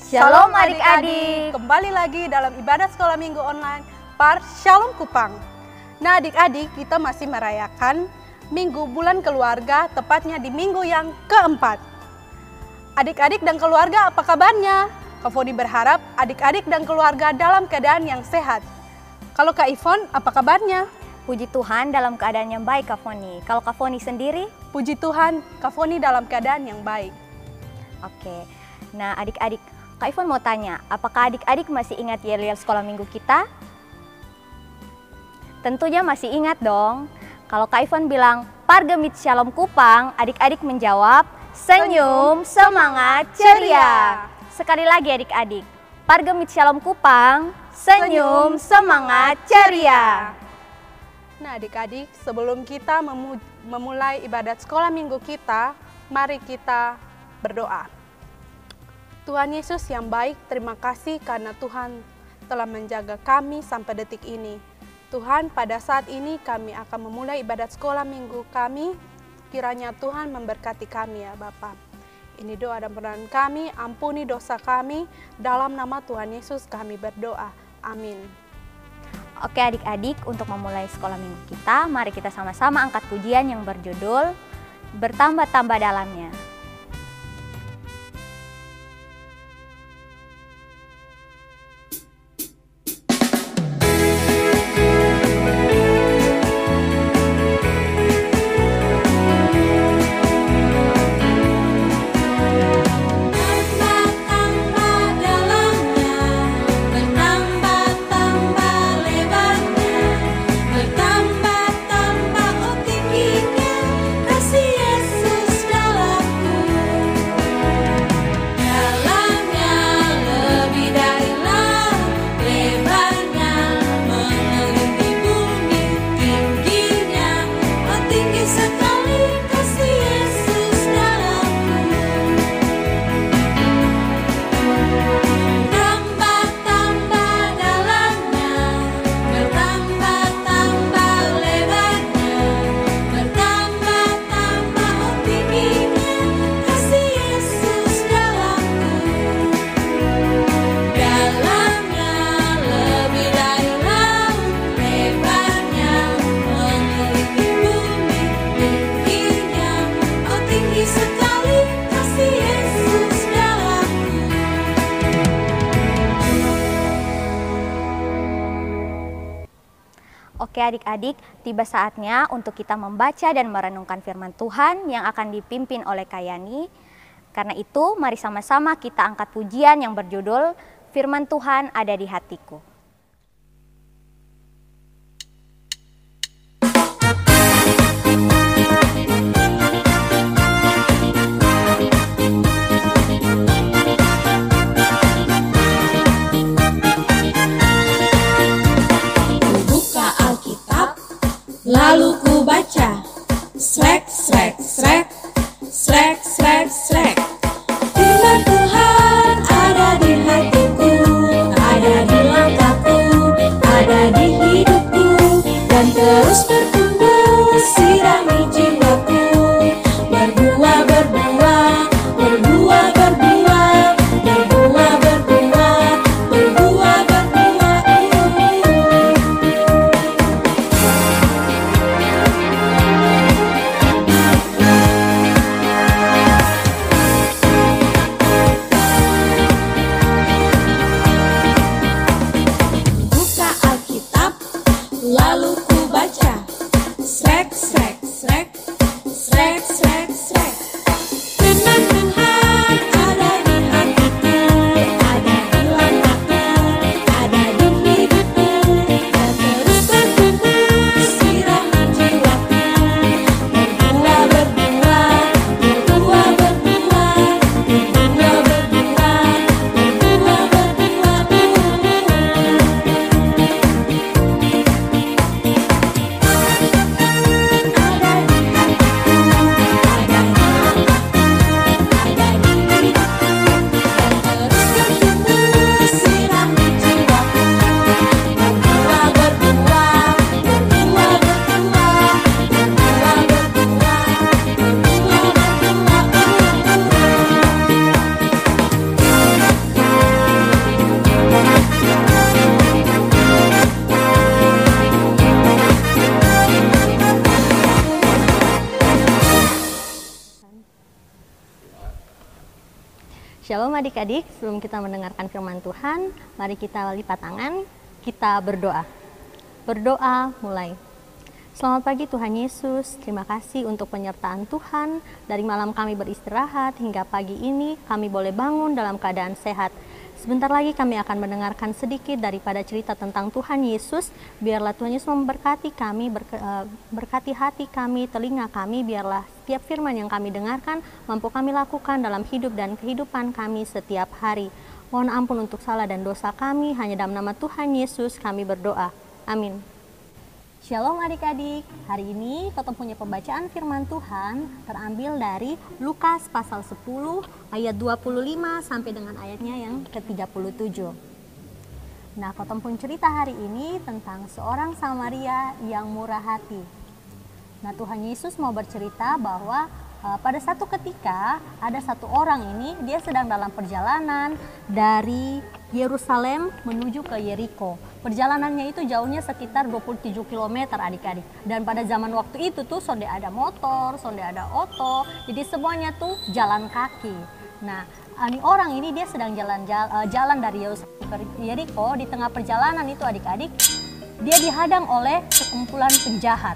Shalom adik-adik. Kembali lagi dalam ibadah sekolah minggu online Par Shalom Kupang. Nah adik-adik, kita masih merayakan Minggu Bulan Keluarga, tepatnya di minggu yang keempat. Adik-adik dan keluarga, apa kabarnya? Kak Foni berharap adik-adik dan keluarga dalam keadaan yang sehat. Kalau Kak Ivon, apa kabarnya? Puji Tuhan dalam keadaan yang baik Kak Foni. Kalau Kak Foni sendiri? Puji Tuhan, Kak Foni dalam keadaan yang baik. Oke, nah adik-adik, Kak Ivon mau tanya, apakah adik-adik masih ingat yel-yel sekolah minggu kita? Tentunya masih ingat dong. Kalau Kak Ivon bilang, Pargemit Shalom Kupang, adik-adik menjawab, senyum, semangat, ceria. Sekali lagi adik-adik, Pargemit Shalom Kupang, senyum, semangat, ceria. Nah adik-adik, sebelum kita memulai ibadat sekolah minggu kita, mari kita berdoa. Tuhan Yesus yang baik, terima kasih karena Tuhan telah menjaga kami sampai detik ini. Tuhan, pada saat ini kami akan memulai ibadat sekolah minggu kami. Kiranya Tuhan memberkati kami ya Bapa. Ini doa dan permohonan kami, ampuni dosa kami. Dalam nama Tuhan Yesus kami berdoa. Amin. Oke adik-adik, untuk memulai sekolah minggu kita, mari kita sama-sama angkat pujian yang berjudul Bertambah-tambah Dalamnya. Oke adik-adik, tiba saatnya untuk kita membaca dan merenungkan firman Tuhan yang akan dipimpin oleh Kak Yani. Karena itu, mari sama-sama kita angkat pujian yang berjudul Firman Tuhan Ada di Hatiku. Lalu ku baca, srek, srek, srek, srek, srek, srek. Firman Tuhan ada di hatiku, ada di langkahku, ada di hidupku, dan terus bertumbuh, sirami jiwaku. Berbuah, berbuah, berbuah, berbuah, berbuah, berbuah, berbuah, berbuah. Lalu ku baca, Shalom adik-adik, sebelum kita mendengarkan firman Tuhan, mari kita lipat tangan, kita berdoa. Berdoa mulai. Selamat pagi Tuhan Yesus, terima kasih untuk penyertaan Tuhan. Dari malam kami beristirahat hingga pagi ini kami boleh bangun dalam keadaan sehat. Sebentar lagi kami akan mendengarkan sedikit daripada cerita tentang Tuhan Yesus. Biarlah Tuhan Yesus memberkati kami, berkati hati kami, telinga kami. Biarlah setiap firman yang kami dengarkan mampu kami lakukan dalam hidup dan kehidupan kami setiap hari. Mohon ampun untuk salah dan dosa kami. Hanya dalam nama Tuhan Yesus kami berdoa. Amin. Shalom adik-adik, hari ini kita punya pembacaan firman Tuhan terambil dari Lukas pasal 10 ayat 25 sampai dengan ayatnya yang ke-37. Nah, kita pun cerita hari ini tentang seorang Samaria yang murah hati. Nah, Tuhan Yesus mau bercerita bahwa pada satu ketika ada satu orang ini, dia sedang dalam perjalanan dari Yerusalem menuju ke Yeriko. Perjalanannya itu jauhnya sekitar 27 km adik-adik. Dan pada zaman waktu itu tuh sonde ada motor, sonde ada oto, jadi semuanya tuh jalan kaki. Nah, orang ini dia sedang jalan dari Yerusalem ke Yeriko. Di tengah perjalanan itu adik-adik, dia dihadang oleh sekumpulan penjahat.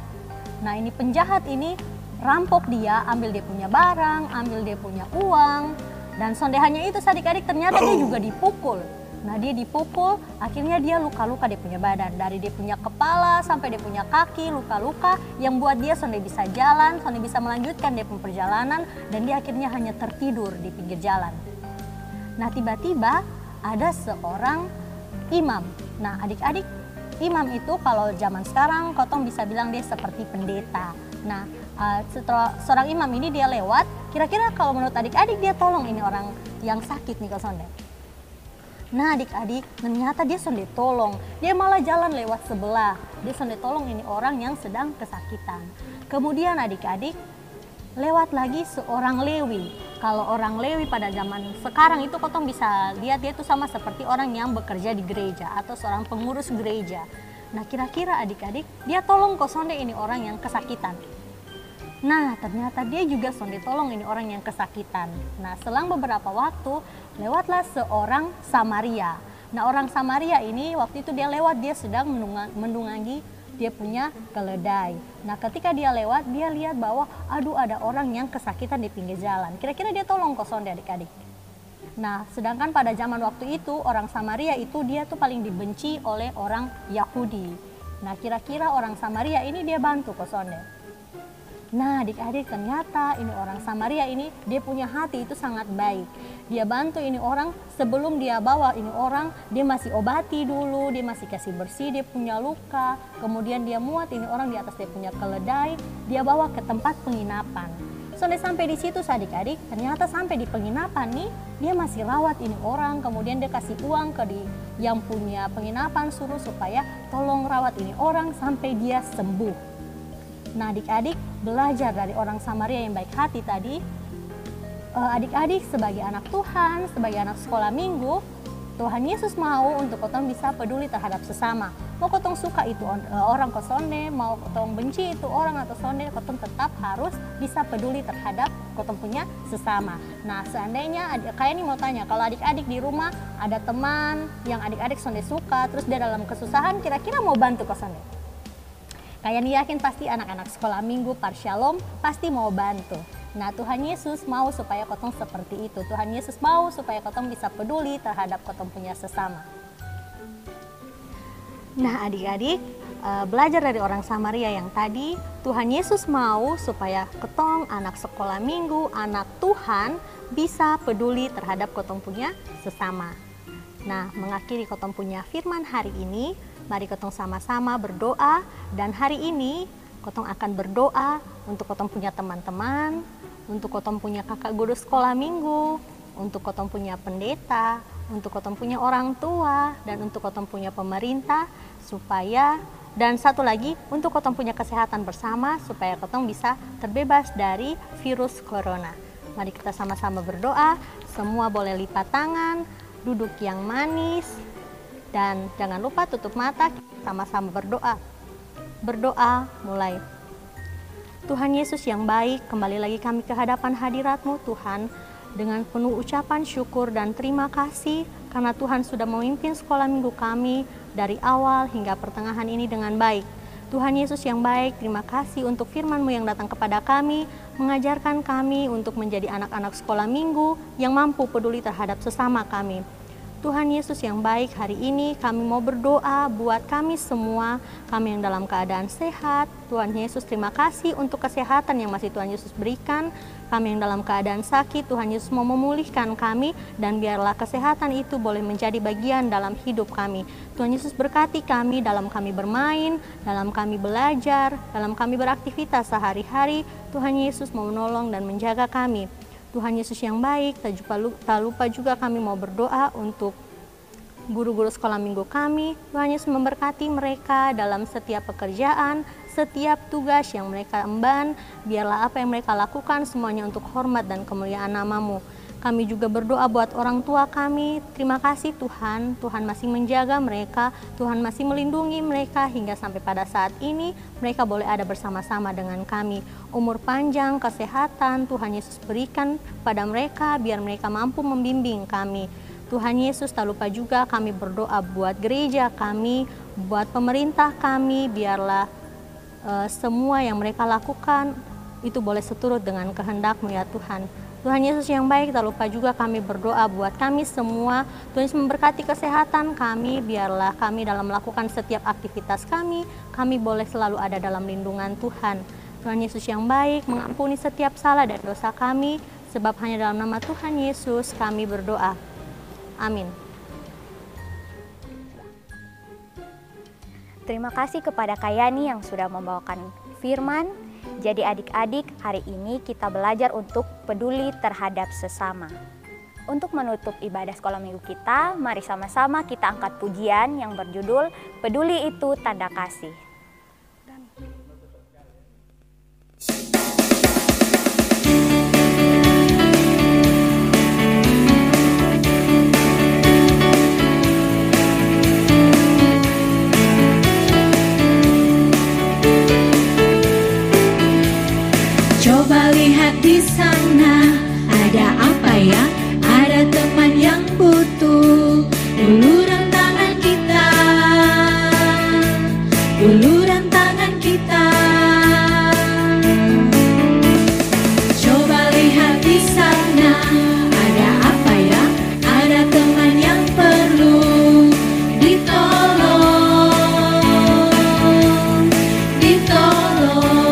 Nah, ini penjahat ini rampok dia, ambil dia punya barang, ambil dia punya uang. Dan sondehannya itu adik-adik ternyata dia juga dipukul. Nah, dia dipukul, akhirnya dia luka-luka dia punya badan. Dari dia punya kepala sampai dia punya kaki, luka-luka yang buat dia sonde bisa jalan, sonde bisa melanjutkan dia punya perjalanan. Dan dia akhirnya hanya tertidur di pinggir jalan. Nah, tiba-tiba ada seorang imam. Nah, adik-adik, imam itu kalau zaman sekarang kotong bisa bilang dia seperti pendeta. Nah, setelah seorang imam ini dia lewat, kira-kira kalau menurut adik-adik dia tolong ini orang yang sakit nih ke sonde. Nah, adik-adik, ternyata dia sonde tolong. Dia malah jalan lewat sebelah. Dia sonde tolong ini orang yang sedang kesakitan. Kemudian adik-adik, lewat lagi seorang Lewi. Kalau orang Lewi pada zaman sekarang itu kotong bisa lihat dia itu sama seperti orang yang bekerja di gereja atau seorang pengurus gereja. Nah, kira-kira adik-adik, dia tolong ke sonde ini orang yang kesakitan. Nah, ternyata dia juga sonde tolong ini orang yang kesakitan. Nah, selang beberapa waktu, lewatlah seorang Samaria. Nah, orang Samaria ini waktu itu dia lewat, dia sedang mendungangi dia punya keledai. Nah, ketika dia lewat, dia lihat bahwa aduh ada orang yang kesakitan di pinggir jalan. Kira-kira dia tolong ke sonde adik-adik. Nah, sedangkan pada zaman waktu itu, orang Samaria itu dia tuh paling dibenci oleh orang Yahudi. Nah, kira-kira orang Samaria ini dia bantu ke sonde. Nah, adik-adik, ternyata ini orang Samaria ini dia punya hati itu sangat baik. Dia bantu ini orang sebelum dia bawa ini orang, dia masih obati dulu, dia masih kasih bersih dia punya luka. Kemudian dia muat ini orang di atas dia punya keledai, dia bawa ke tempat penginapan. Sampai di situ adik-adik, ternyata sampai di penginapan nih, dia masih rawat ini orang. Kemudian dia kasih uang ke yang punya penginapan, suruh supaya tolong rawat ini orang sampai dia sembuh. Nah, adik-adik, belajar dari orang Samaria yang baik hati tadi, adik-adik sebagai anak Tuhan, sebagai anak sekolah minggu, Tuhan Yesus mau untuk kotong bisa peduli terhadap sesama. Mau kotong suka itu orang ke sonde, mau kotong benci itu orang atau sonde, kotong tetap harus bisa peduli terhadap kotong punya sesama. Nah, seandainya kayak ini mau tanya, kalau adik-adik di rumah ada teman yang adik-adik sonde suka, terus dia dalam kesusahan, kira-kira mau bantu ke sonde? Kayak yakin pasti anak-anak sekolah minggu Parshalom pasti mau bantu. Nah, Tuhan Yesus mau supaya kotong seperti itu. Tuhan Yesus mau supaya kotong bisa peduli terhadap kotong punya sesama. Nah, adik-adik, belajar dari orang Samaria yang tadi, Tuhan Yesus mau supaya kotong anak sekolah minggu, anak Tuhan bisa peduli terhadap kotong punya sesama. Nah, mengakhiri kotong punya firman hari ini, mari kotong sama-sama berdoa. Dan hari ini kotong akan berdoa untuk kotong punya teman-teman, untuk kotong punya kakak guru sekolah minggu, untuk kotong punya pendeta, untuk kotong punya orang tua, dan untuk kotong punya pemerintah, supaya, dan satu lagi, untuk kotong punya kesehatan bersama, supaya kotong bisa terbebas dari virus corona. Mari kita sama-sama berdoa, semua boleh lipat tangan, duduk yang manis, dan jangan lupa tutup mata, sama-sama berdoa. Berdoa mulai. Tuhan Yesus yang baik, kembali lagi kami ke hadapan hadirat-Mu Tuhan. dengan penuh ucapan syukur dan terima kasih karena Tuhan sudah memimpin sekolah minggu kami dari awal hingga pertengahan ini dengan baik. Tuhan Yesus yang baik, terima kasih untuk firman-Mu yang datang kepada kami, mengajarkan kami untuk menjadi anak-anak sekolah minggu yang mampu peduli terhadap sesama kami. Tuhan Yesus yang baik, hari ini kami mau berdoa buat kami semua, kami yang dalam keadaan sehat. Tuhan Yesus, terima kasih untuk kesehatan yang masih Tuhan Yesus berikan. Kami yang dalam keadaan sakit, Tuhan Yesus mau memulihkan kami, dan biarlah kesehatan itu boleh menjadi bagian dalam hidup kami. Tuhan Yesus berkati kami dalam kami bermain, dalam kami belajar, dalam kami beraktivitas sehari-hari. Tuhan Yesus mau menolong dan menjaga kami. Tuhan Yesus yang baik, tak lupa juga kami mau berdoa untuk guru-guru sekolah minggu kami. Tuhan Yesus memberkati mereka dalam setiap pekerjaan, setiap tugas yang mereka emban. Biarlah apa yang mereka lakukan semuanya untuk hormat dan kemuliaan nama-Mu. Kami juga berdoa buat orang tua kami. Terima kasih Tuhan, Tuhan masih menjaga mereka, Tuhan masih melindungi mereka hingga sampai pada saat ini mereka boleh ada bersama-sama dengan kami. Umur panjang, kesehatan Tuhan Yesus berikan pada mereka biar mereka mampu membimbing kami. Tuhan Yesus, tak lupa juga kami berdoa buat gereja kami, buat pemerintah kami, biarlah semua yang mereka lakukan itu boleh seturut dengan kehendak-Mu ya Tuhan. Tuhan Yesus yang baik, tak lupa juga kami berdoa buat kami semua. Tuhan Yesus memberkati kesehatan kami, biarlah kami dalam melakukan setiap aktivitas kami boleh selalu ada dalam lindungan Tuhan. Tuhan Yesus yang baik, mengampuni setiap salah dan dosa kami, sebab hanya dalam nama Tuhan Yesus kami berdoa. Amin. Terima kasih kepada Kak Yani yang sudah membawakan firman. Jadi adik-adik, hari ini kita belajar untuk peduli terhadap sesama. Untuk menutup ibadah sekolah minggu kita, mari sama-sama kita angkat pujian yang berjudul Peduli Itu Tanda Kasih. Coba lihat di sana, ada apa ya? Ada teman yang butuh uluran tangan kita, uluran tangan kita. Coba lihat di sana, ada apa ya? Ada teman yang perlu ditolong, ditolong.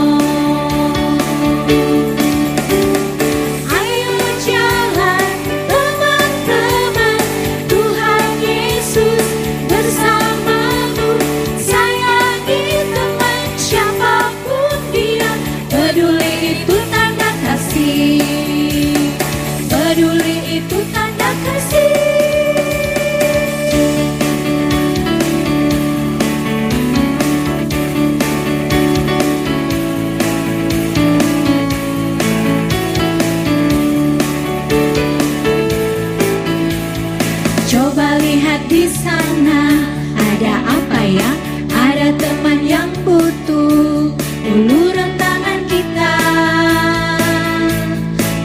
Coba lihat di sana, ada apa ya? Ada teman yang butuh uluran tangan kita,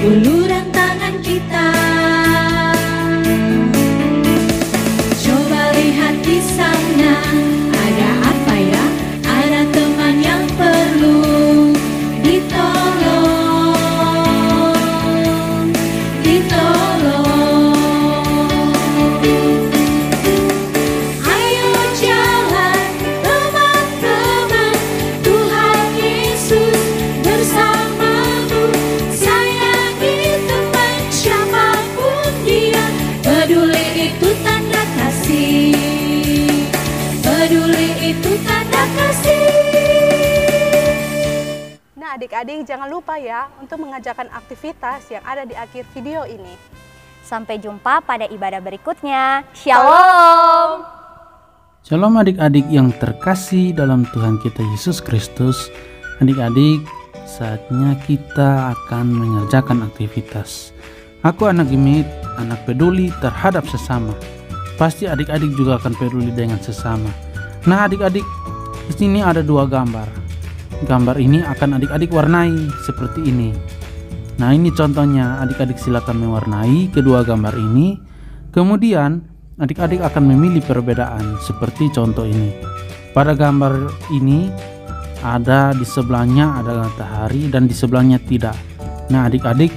uluran tangan kita. Coba lihat di sana, ada apa ya? Ada teman yang perlu ditolong, ditolong. Adik-adik jangan lupa ya untuk mengerjakan aktivitas yang ada di akhir video ini. Sampai jumpa pada ibadah berikutnya. Shalom. Shalom adik-adik yang terkasih dalam Tuhan kita Yesus Kristus. Adik-adik, saatnya kita akan mengerjakan aktivitas. Aku anak Imit, anak peduli terhadap sesama. Pasti adik-adik juga akan peduli dengan sesama. Nah adik-adik, di sini ada dua gambar. Gambar ini akan adik-adik warnai seperti ini. Nah, ini contohnya. Adik-adik silakan mewarnai kedua gambar ini. Kemudian adik-adik akan memilih perbedaan seperti contoh ini. Pada gambar ini ada di sebelahnya ada matahari dan di sebelahnya tidak. Nah, adik-adik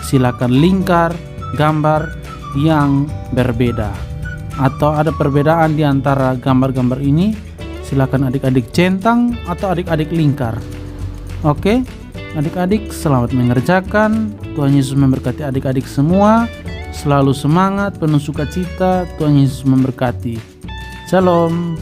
silakan lingkar gambar yang berbeda. Atau ada perbedaan di antara gambar-gambar ini, silakan adik-adik centang atau adik-adik lingkar. Oke, adik-adik selamat mengerjakan. Tuhan Yesus memberkati adik-adik semua. Selalu semangat, penuh sukacita. Tuhan Yesus memberkati. Shalom.